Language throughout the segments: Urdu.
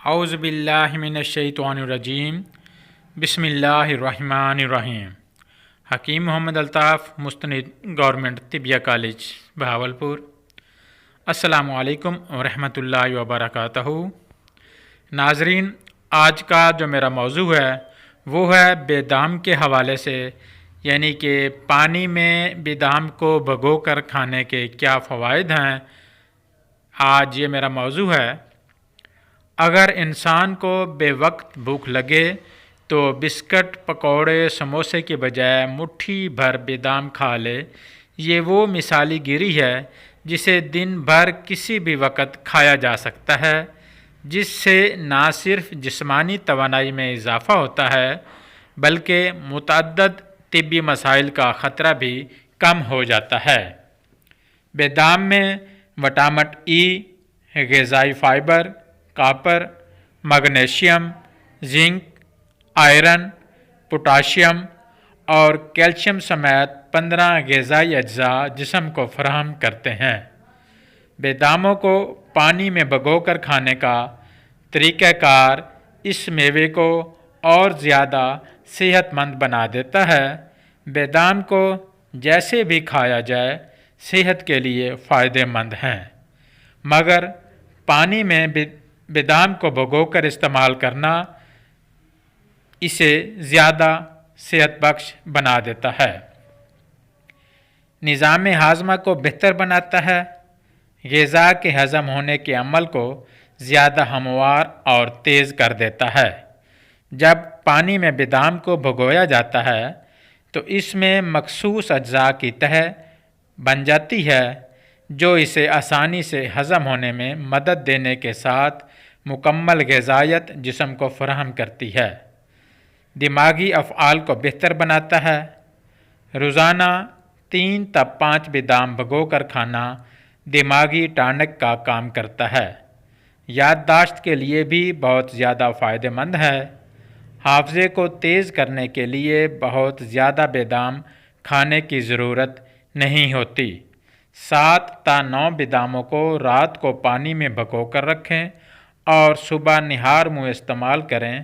اعوذ باللہ من الشیطان الرجیم بسم اللہ الرحمن الرحیم۔ حکیم محمد الطاف، مستند گورنمنٹ طبیہ کالج بہاولپور۔ السلام علیکم ورحمۃ اللہ وبرکاتہ۔ ناظرین، آج کا جو میرا موضوع ہے وہ ہے بیدام کے حوالے سے، یعنی کہ پانی میں بیدام کو بھگو کر کھانے کے کیا فوائد ہیں۔ آج یہ میرا موضوع ہے۔ اگر انسان کو بے وقت بھوک لگے تو بسکٹ، پکوڑے، سموسے کے بجائے مٹھی بھر بیدام کھا لے۔ یہ وہ مثالی گیری ہے جسے دن بھر کسی بھی وقت کھایا جا سکتا ہے، جس سے نہ صرف جسمانی توانائی میں اضافہ ہوتا ہے بلکہ متعدد طبی مسائل کا خطرہ بھی کم ہو جاتا ہے۔ بیدام میں وٹامن ای، غذائی fibre, copper, magnesium, zinc, iron, potassium اور کیلشیم سمیت 15 غذائی اجزاء جسم کو فراہم کرتے ہیں۔ بیداموں کو پانی میں بھگو کر کھانے کا طریقہ کار اس میوے کو اور زیادہ صحت مند بنا دیتا ہے۔ بیدام کو جیسے بھی کھایا جائے صحت کے لیے فائدہ مند ہیں، مگر پانی میں بیدام کو بھگو کر استعمال کرنا اسے زیادہ صحت بخش بنا دیتا ہے۔ نظام ہاضمہ کو بہتر بناتا ہے۔ غذا کے ہضم ہونے کے عمل کو زیادہ ہموار اور تیز کر دیتا ہے۔ جب پانی میں بیدام کو بھگویا جاتا ہے تو اس میں مخصوص اجزاء کی تہہ بن جاتی ہے جو اسے آسانی سے ہضم ہونے میں مدد دینے کے ساتھ مکمل غذائیت جسم کو فراہم کرتی ہے۔ دماغی افعال کو بہتر بناتا ہے۔ روزانہ 3 تا 5 بیدام بھگو کر کھانا دماغی ٹانک کا کام کرتا ہے۔ یادداشت کے لیے بھی بہت زیادہ فائدہ مند ہے۔ حافظے کو تیز کرنے کے لیے بہت زیادہ بیدام کھانے کی ضرورت نہیں ہوتی۔ 7 تا 9 بیداموں کو رات کو پانی میں بھگو کر رکھیں اور صبح نہار منہ استعمال کریں۔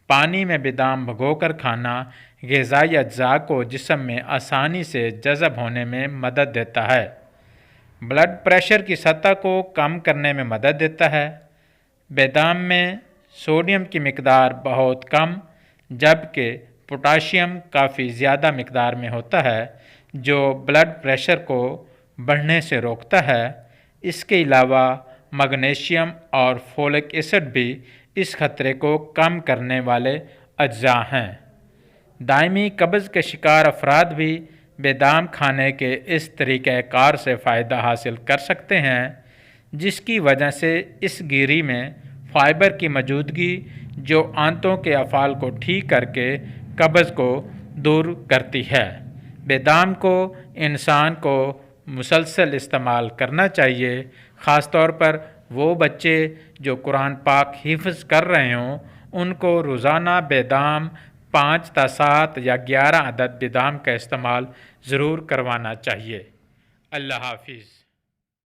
پانی میں بیدام بھگو کر کھانا غذائی اجزاء کو جسم میں آسانی سے جذب ہونے میں مدد دیتا ہے۔ بلڈ پریشر کی سطح کو کم کرنے میں مدد دیتا ہے۔ بیدام میں سوڈیم کی مقدار بہت کم جبکہ پوٹاشیم کافی زیادہ مقدار میں ہوتا ہے جو بلڈ پریشر کو بڑھنے سے روکتا ہے۔ اس کے علاوہ میگنیشیم اور فولک ایسڈ بھی اس خطرے کو کم کرنے والے اجزاء ہیں۔ دائمی قبض کے شکار افراد بھی بیدام کھانے کے اس طریقہ کار سے فائدہ حاصل کر سکتے ہیں، جس کی وجہ سے اس گیری میں فائبر کی موجودگی جو آنتوں کے افعال کو ٹھیک کر کے قبض کو دور کرتی ہے۔ بیدام کو انسان کو مسلسل استعمال کرنا چاہیے، خاص طور پر وہ بچے جو قرآن پاک حفظ کر رہے ہوں ان کو روزانہ بیدام 5 تا 7 یا 11 عدد بیدام کا استعمال ضرور کروانا چاہیے۔ اللہ حافظ۔